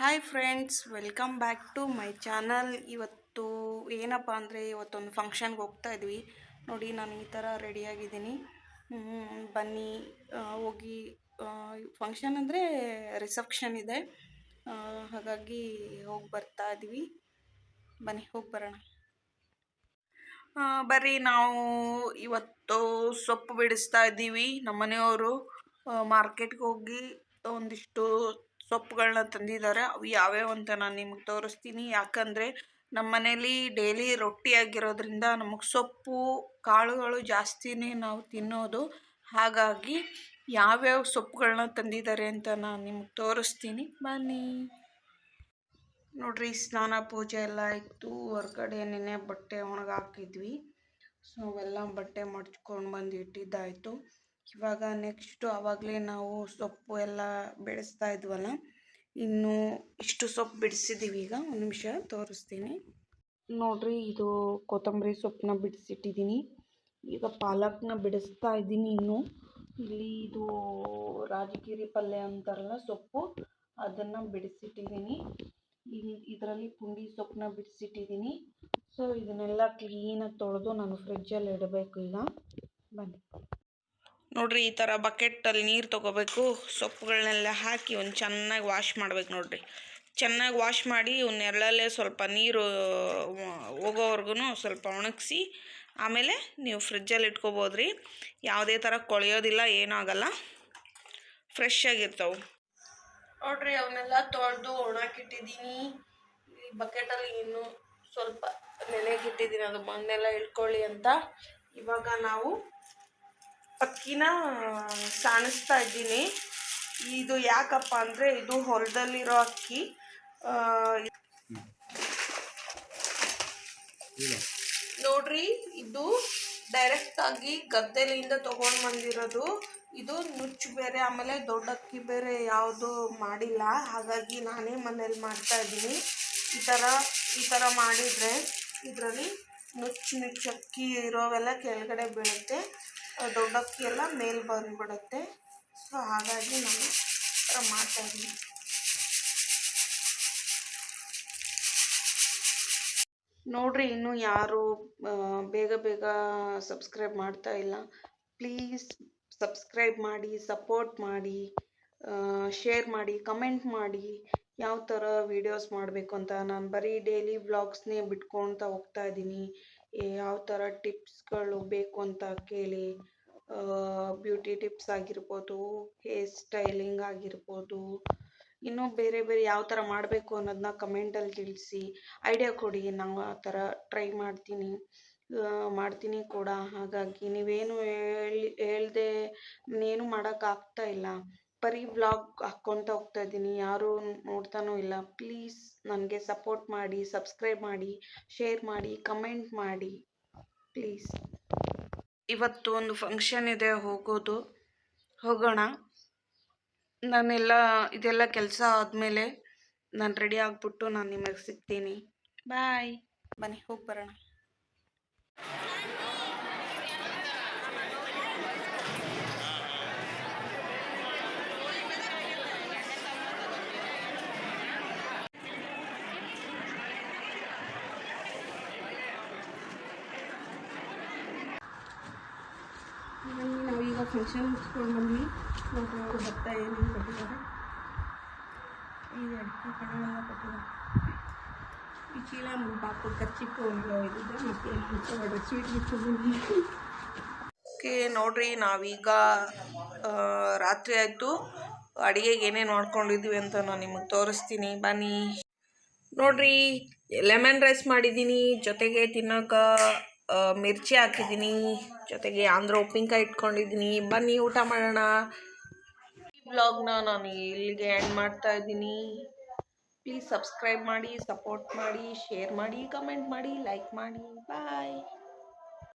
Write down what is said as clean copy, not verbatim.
Hi friends, welcome back to my channel. ಇವತ್ತು ಏನಪ್ಪ ಅಂದರೆ ಇವತ್ತೊಂದು ಫಂಕ್ಷನ್ಗೆ ಹೋಗ್ತಾ ಇದ್ವಿ. ನೋಡಿ, ನಾನು ಈ ಥರ ರೆಡಿಯಾಗಿದ್ದೀನಿ. ಬನ್ನಿ ಹೋಗಿ. ಫಂಕ್ಷನ್ ಅಂದರೆ ರಿಸೆಪ್ಷನ್ ಇದೆ, ಹಾಗಾಗಿ ಹೋಗಿ ಬರ್ತಾ ಇದ್ವಿ. ಬನ್ನಿ ಹೋಗಿ ಬರೋಣ. ಬರ್ರಿ, ನಾವು ಇವತ್ತು ಸೊಪ್ಪು ಬಿಡಿಸ್ತಾ ಇದ್ದೀವಿ. ನಮ್ಮ ಮನೆಯವರು ಮಾರ್ಕೆಟ್ಗೆ ಹೋಗಿ ಒಂದಿಷ್ಟು ಸೊಪ್ಪುಗಳನ್ನ ತಂದಿದ್ದಾರೆ. ಅವು ಯಾವ್ಯಾವ ಅಂತ ನಾನು ನಿಮಗೆ ತೋರಿಸ್ತೀನಿ. ಯಾಕಂದರೆ ನಮ್ಮ ಮನೇಲಿ ಡೈಲಿ ರೊಟ್ಟಿ ಆಗಿರೋದ್ರಿಂದ ನಮಗೆ ಸೊಪ್ಪು ಕಾಳುಗಳು ಜಾಸ್ತಿನೇ ನಾವು ತಿನ್ನೋದು. ಹಾಗಾಗಿ ಯಾವ್ಯಾವ ಸೊಪ್ಪುಗಳನ್ನ ತಂದಿದ್ದಾರೆ ಅಂತ ನಾನು ನಿಮಗೆ ತೋರಿಸ್ತೀನಿ, ಬನ್ನಿ. ನೋಡ್ರಿ, ಸ್ನಾನ ಪೂಜೆ ಎಲ್ಲ ಆಯಿತು. ಹೊರಗಡೆ ನೆನೆ ಬಟ್ಟೆ ಒಣಗಾಕಿದ್ವಿ. ಸೊ ಅವೆಲ್ಲ ಬಟ್ಟೆ ಮಡ್ಚ್ಕೊಂಡು ಬಂದು ಇಟ್ಟಿದ್ದಾಯಿತು. ಇವಾಗ ನೆಕ್ಸ್ಟು ಆವಾಗಲೇ ನಾವು ಸೊಪ್ಪು ಎಲ್ಲ ಬೆಳೆಸ್ತಾ ಇದ್ವಲ್ಲ, ಇನ್ನು ಇಷ್ಟು ಸೊಪ್ಪು ಬಿಡಿಸಿದ್ದೀವಿ. ಈಗ ಒಂದು ನಿಮಿಷ ತೋರಿಸ್ತೀನಿ. ನೋಡ್ರಿ, ಇದು ಕೊತ್ತಂಬರಿ ಸೊಪ್ಪನ್ನ ಬಿಡಿಸಿಟ್ಟಿದ್ದೀನಿ. ಈಗ ಪಾಲಕ್ನ ಬಿಡಿಸ್ತಾ ಇದ್ದೀನಿ. ಇನ್ನು ಇಲ್ಲಿ ಇದು ರಾಜಗಿರಿ ಪಲ್ಯ ಅಂತಾರಲ್ಲ ಸೊಪ್ಪು, ಅದನ್ನು ಬಿಡಿಸಿಟ್ಟಿದ್ದೀನಿ. ಇದರಲ್ಲಿ ಪುಂಡಿ ಸೊಪ್ಪನ್ನ ಬಿಡಿಸಿಟ್ಟಿದ್ದೀನಿ. ಸೊ ಇದನ್ನೆಲ್ಲ ಕ್ಲೀನಾಗಿ ತೊಳೆದು ನಾನು ಫ್ರಿಜ್ಜಲ್ಲಿ ಇಡಬೇಕು. ಈಗ ಬನ್ನಿ ನೋಡ್ರಿ, ಈ ಥರ ಬಕೆಟಲ್ಲಿ ನೀರು ತೊಗೋಬೇಕು. ಸೊಪ್ಪುಗಳನ್ನೆಲ್ಲ ಹಾಕಿ ಒಂದು ಚೆನ್ನಾಗಿ ವಾಶ್ ಮಾಡ್ಬೇಕು. ನೋಡ್ರಿ, ಚೆನ್ನಾಗಿ ವಾಶ್ ಮಾಡಿ ನೆರಳಲ್ಲೇ ಸ್ವಲ್ಪ ನೀರು ಹೋಗೋವರೆಗೂ ಸ್ವಲ್ಪ ಒಣಗಿಸಿ ಆಮೇಲೆ ನೀವು ಫ್ರಿಜ್ಜಲ್ಲಿ ಇಟ್ಕೋಬೋದ್ರಿ. ಯಾವುದೇ ಥರ ಕೊಳೆಯೋದಿಲ್ಲ, ಏನೂ ಆಗಲ್ಲ, ಫ್ರೆಶ್ ಆಗಿರ್ತಾವೆ. ನೋಡ್ರಿ, ಅವನ್ನೆಲ್ಲ ತೊಳೆದು ಒಣಗಿಟ್ಟಿದ್ದೀನಿ. ಈ ಬಕೆಟಲ್ಲಿ ಇನ್ನೂ ಸ್ವಲ್ಪ ನೆನೆಗಿಟ್ಟಿದ್ದೀನಿ, ಅದು ಮಣ್ಣೆಲ್ಲ ಇಳ್ಕೊಳ್ಳಿ ಅಂತ. ಇವಾಗ ನಾವು ಅಕ್ಕಿನ ಸಾಣಿಸ್ತಾ ಇದ್ದೀನಿ. ಇದು ಯಾಕಪ್ಪ ಅಂದರೆ ಇದು ಹೊಲದಲ್ಲಿರೋ ಅಕ್ಕಿ. ನೋಡ್ರಿ, ಇದು ಡೈರೆಕ್ಟಾಗಿ ಗದ್ದೆಲಿಂದ ತೊಗೊಂಡು ಬಂದಿರೋದು. ಇದು ನುಚ್ಚು ಬೇರೆ, ಆಮೇಲೆ ದೊಡ್ಡ ಅಕ್ಕಿ ಬೇರೆ ಯಾವುದು ಮಾಡಿಲ್ಲ. ಹಾಗಾಗಿ ನಾನೇ ಮನೇಲಿ ಮಾಡ್ತಾ ಇದ್ದೀನಿ. ಈ ಥರ ಮಾಡಿದರೆ ಇದರಲ್ಲಿ ನುಚ್ಚು ಅಕ್ಕಿ ಇರೋವೆಲ್ಲ ಕೆಳಗಡೆ ಬೀಳುತ್ತೆ, ದೊಡ್ಡ ಅಕ್ಕಿ ಎಲ್ಲ ಮೇಲೆ ಬಂದುಬಿಡುತ್ತೆ. ಸೊ ಹಾಗಾಗಿ ನಾನು ಈ ಥರ ಮಾಡ್ತಾಯಿದ್ದೀನಿ. ನೋಡ್ರಿ, ಇನ್ನೂ ಯಾರು ಬೇಗ ಸಬ್ಸ್ಕ್ರೈಬ್ ಮಾಡ್ತಾ ಇಲ್ಲ. ಪ್ಲೀಸ್ ಸಬ್ಸ್ಕ್ರೈಬ್ ಮಾಡಿ, ಸಪೋರ್ಟ್ ಮಾಡಿ, ಶೇರ್ ಮಾಡಿ, ಕಮೆಂಟ್ ಮಾಡಿ. ಯಾವ ಥರ ವೀಡಿಯೋಸ್ ಮಾಡಬೇಕು ಅಂತ ನಾನು ಬರೀ ಡೈಲಿ ವ್ಲಾಗ್ಸ್ನೇ ಬಿಟ್ಕೊಳ್ತಾ ಹೋಗ್ತಾ ಇದ್ದೀನಿ. ಯಾವ ಥರ ಟಿಪ್ಸ್ಗಳು ಬೇಕು ಅಂತ ಕೇಳಿ. ಬ್ಯೂಟಿ ಟಿಪ್ಸ್ ಆಗಿರ್ಬೋದು, ಹೇರ್ ಸ್ಟೈಲಿಂಗ್ ಆಗಿರ್ಬೋದು, ಇನ್ನೂ ಬೇರೆ ಯಾವ ಥರ ಮಾಡಬೇಕು ಅನ್ನೋದನ್ನ ಕಮೆಂಟಲ್ಲಿ ತಿಳಿಸಿ, ಐಡಿಯಾ ಕೊಡಿ. ನಾವು ಆ ಥರ ಟ್ರೈ ಮಾಡ್ತೀನಿ ಕೂಡ. ಹಾಗಾಗಿ ನೀವೇನು ಹೇಳ್ದೆ ನಾನೇನು ಮಾಡೋಕ್ಕಾಗ್ತಾ ಇಲ್ಲ. ಬರೀ ವ್ಲಾಗ್ ಹಾಕ್ಕೊತ ಹೋಗ್ತಾ ಇದ್ದೀನಿ, ಯಾರೂ ನೋಡ್ತಾನೂ ಇಲ್ಲ. ಪ್ಲೀಸ್ ನನಗೆ ಸಪೋರ್ಟ್ ಮಾಡಿ, ಸಬ್ಸ್ಕ್ರೈಬ್ ಮಾಡಿ, ಶೇರ್ ಮಾಡಿ, ಕಮೆಂಟ್ ಮಾಡಿ ಪ್ಲೀಸ್. ಇವತ್ತು ಒಂದು ಫಂಕ್ಷನ್ ಇದೆ, ಹೋಗೋಣ. ಇದೆಲ್ಲ ಕೆಲಸ ಆದಮೇಲೆ ನಾನು ರೆಡಿ ಆಗಿಬಿಟ್ಟು ನಾನು ನಿಮಗೆ ಸಿಗ್ತೀನಿ. ಬಾಯ್. ಬನ್ನಿ ಹೋಗಿ ಬರೋಣ. ನಾವೀಗ ಫಂಕ್ಷನ್ ಮುಗಿಸ್ಕೊಂಡು ಬಂದ್ವಿ. ಅವರು ಭತ್ತ ಏನೇನು ಕೊಟ್ಟಿದ್ದಾರೆ, ಈ ಅಡಿಕೆ ಕಡೆಯೆಲ್ಲ ಕೊಟ್ಟಿದ್ದಾರೆ. ಈ ಚೀಲ ನಮ್ಮ ಪಾಪ ಕಚ್ಚಿಟ್ಟು ಒಂದು ಇದಿದೆ, ಮತ್ತು ಏನಂತ ಸ್ವೀಟ್ ಬಿಟ್ಟು. ಓಕೆ ನೋಡ್ರಿ, ನಾವೀಗ ರಾತ್ರಿ ಆಯಿತು. ಅಡುಗೆಗೆ ಏನೇನು ಮಾಡ್ಕೊಂಡಿದ್ವಿ ಅಂತ ನಾನು ನಿಮಗೆ ತೋರಿಸ್ತೀನಿ, ಬನ್ನಿ. ನೋಡ್ರಿ, ಲೆಮನ್ ರೈಸ್ ಮಾಡಿದ್ದೀನಿ, ಜೊತೆಗೆ ತಿನ್ನೋಕೆ ಮಿರ್ಚಿ ಹಾಕಿದ್ದೀನಿ, ಜೊತೆಗೆ ಆಂಧ್ರ ಉಪ್ಪಿನಕಾಯಿ ಇಟ್ಕೊಂಡಿದ್ದೀನಿ. ಬನ್ನಿ ಊಟ ಮಾಡೋಣ. ಈ ವ್ಲಾಗ್ನ ನಾನು ಇಲ್ಲಿಗೆ ಎಂಡ್ ಮಾಡ್ತಾ ಇದ್ದೀನಿ. ಪ್ಲೀಸ್ ಸಬ್ಸ್ಕ್ರೈಬ್ ಮಾಡಿ, ಸಪೋರ್ಟ್ ಮಾಡಿ, ಶೇರ್ ಮಾಡಿ, ಕಮೆಂಟ್ ಮಾಡಿ, ಲೈಕ್ ಮಾಡಿ. ಬಾಯ್.